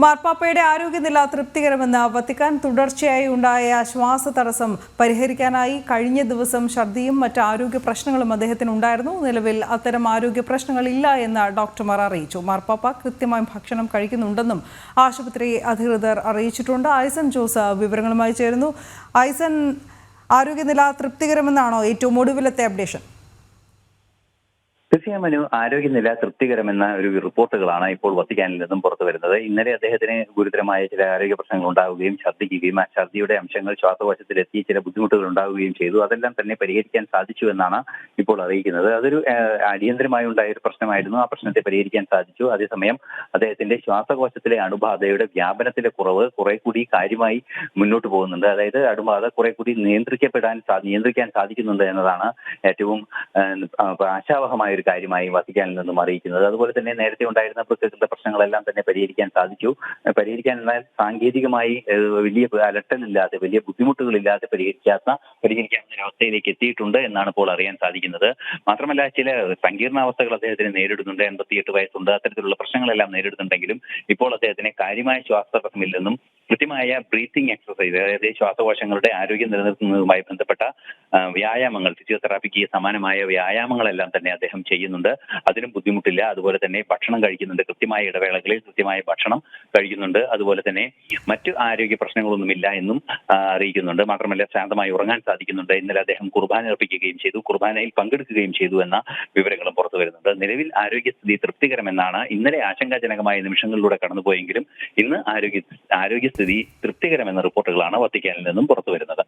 മാർപ്പാപ്പയുടെ ആരോഗ്യനില തൃപ്തികരമെന്ന് വത്തിക്കാൻ തുടർച്ചയായി ഉണ്ടായ ശ്വാസതടസ്സം പരിഹരിക്കാനായി കഴിഞ്ഞ ദിവസം ഛർദിയും മറ്റ് ആരോഗ്യ പ്രശ്നങ്ങളും അദ്ദേഹത്തിന് ഉണ്ടായിരുന്നു. നിലവിൽ അത്തരം ആരോഗ്യ പ്രശ്നങ്ങളില്ല എന്ന് ഡോക്ടർമാർ അറിയിച്ചു. മാർപ്പാപ്പ കൃത്യമായി ഭക്ഷണം കഴിക്കുന്നുണ്ടെന്നും ആശുപത്രി അധികൃതർ അറിയിച്ചിട്ടുണ്ട്. ഐസൻ ജോസ് വിവരങ്ങളുമായി ചേരുന്നു. ഐസൻ, ആരോഗ്യനില തൃപ്തികരമെന്നാണോ ഏറ്റവും ഒടുവിലത്തെ അപ്ഡേഷൻ? തീർച്ചയായും ആരോഗ്യനില തൃപ്തികരമെന്ന ഒരു റിപ്പോർട്ടുകളാണ് ഇപ്പോൾ വത്തിക്കാനിൽ നിന്നും പുറത്തു വരുന്നത്. ഇന്നലെ അദ്ദേഹത്തിന് ഗുരുതരമായ ചില ആരോഗ്യ പ്രശ്നങ്ങൾ ഉണ്ടാവുകയും ഛർദ്ദിക്കുകയും ആ ഛർദ്ദിയുടെ അംശങ്ങൾ ശ്വാസകോശത്തിലെത്തി ചില ബുദ്ധിമുട്ടുകൾ ഉണ്ടാവുകയും ചെയ്തു. അതെല്ലാം തന്നെ പരിഹരിക്കാൻ സാധിച്ചു എന്നാണ് ഇപ്പോൾ അറിയിക്കുന്നത്. അതൊരു അടിയന്തരമായി ഉണ്ടായ ഒരു പ്രശ്നമായിരുന്നു. ആ പ്രശ്നത്തെ പരിഹരിക്കാൻ സാധിച്ചു. അതേസമയം അദ്ദേഹത്തിന്റെ ശ്വാസകോശത്തിലെ അണുബാധയുടെ വ്യാപനത്തിലെ കുറവ് കുറെ കൂടി കാര്യമായി മുന്നോട്ട് പോകുന്നുണ്ട്. അതായത് അണുബാധ കുറെ കൂടി നിയന്ത്രിക്കാൻ സാധിക്കുന്നുണ്ട് എന്നതാണ് ഏറ്റവും ആശാവഹമായ കാര്യമായി വത്തിക്കാനിൽ നിന്നും അറിയിക്കുന്നത്. അതുപോലെ തന്നെ നേരത്തെ ഉണ്ടായിരുന്ന പ്രകൃതി പ്രശ്നങ്ങളെല്ലാം തന്നെ പരിഹരിക്കാൻ സാധിച്ചു. എന്നാൽ സാങ്കേതികമായി വലിയ അലട്ടലില്ലാതെ വലിയ ബുദ്ധിമുട്ടുകളില്ലാതെ പരിഹരിക്കാവുന്ന അവസ്ഥയിലേക്ക് എത്തിയിട്ടുണ്ട് എന്നാണ് ഇപ്പോൾ അറിയാൻ സാധിക്കുന്നത്. മാത്രമല്ല ചില സങ്കീർണാവസ്ഥകൾ അദ്ദേഹത്തിന് നേരിടുന്നുണ്ട്. 88 വയസ്സുണ്ട്. അത്തരത്തിലുള്ള പ്രശ്നങ്ങളെല്ലാം നേരിടുന്നുണ്ടെങ്കിലും ഇപ്പോൾ അദ്ദേഹത്തിന് കാര്യമായ ശ്വാസതടസ്സമില്ലെന്നും കൃത്യമായ ബ്രീത്തിങ് എക്സസൈസ്, അതായത് ശ്വാസകോശങ്ങളുടെ ആരോഗ്യം നിലനിർത്തുന്നതുമായി ബന്ധപ്പെട്ട വ്യായാമങ്ങൾ, ഫിസിയോതെറാപ്പിക്ക് സമാനമായ വ്യായാമങ്ങളെല്ലാം തന്നെ അദ്ദേഹം ചെയ്യുന്നുണ്ട്. അതിനും ബുദ്ധിമുട്ടില്ല. അതുപോലെ തന്നെ ഭക്ഷണം കഴിക്കുന്നുണ്ട്. കൃത്യമായ ഇടവേളകളിൽ കൃത്യമായ ഭക്ഷണം കഴിക്കുന്നുണ്ട്. അതുപോലെ തന്നെ മറ്റു ആരോഗ്യ പ്രശ്നങ്ങളൊന്നുമില്ല എന്നും അറിയിക്കുന്നുണ്ട്. മാത്രമല്ല ശാന്തമായി ഉറങ്ങാൻ സാധിക്കുന്നുണ്ട്. ഇന്നലെ അദ്ദേഹം കുർബാന അർപ്പിക്കുകയും ചെയ്തു, കുർബാനയിൽ പങ്കെടുക്കുകയും ചെയ്തു എന്ന വിവരങ്ങളും പുറത്തു വരുന്നുണ്ട്. നിലവിൽ ആരോഗ്യസ്ഥിതി തൃപ്തികരമെന്നാണ് ഇന്നലെ ആശങ്കാജനകമായ നിമിഷങ്ങളിലൂടെ കടന്നുപോയെങ്കിലും ഇന്ന് ആരോഗ്യസ്ഥിതി തൃപ്തികരമെന്ന റിപ്പോർട്ടുകളാണ് വത്തിക്കാനിൽ നിന്നും പുറത്തു വരുന്നത്.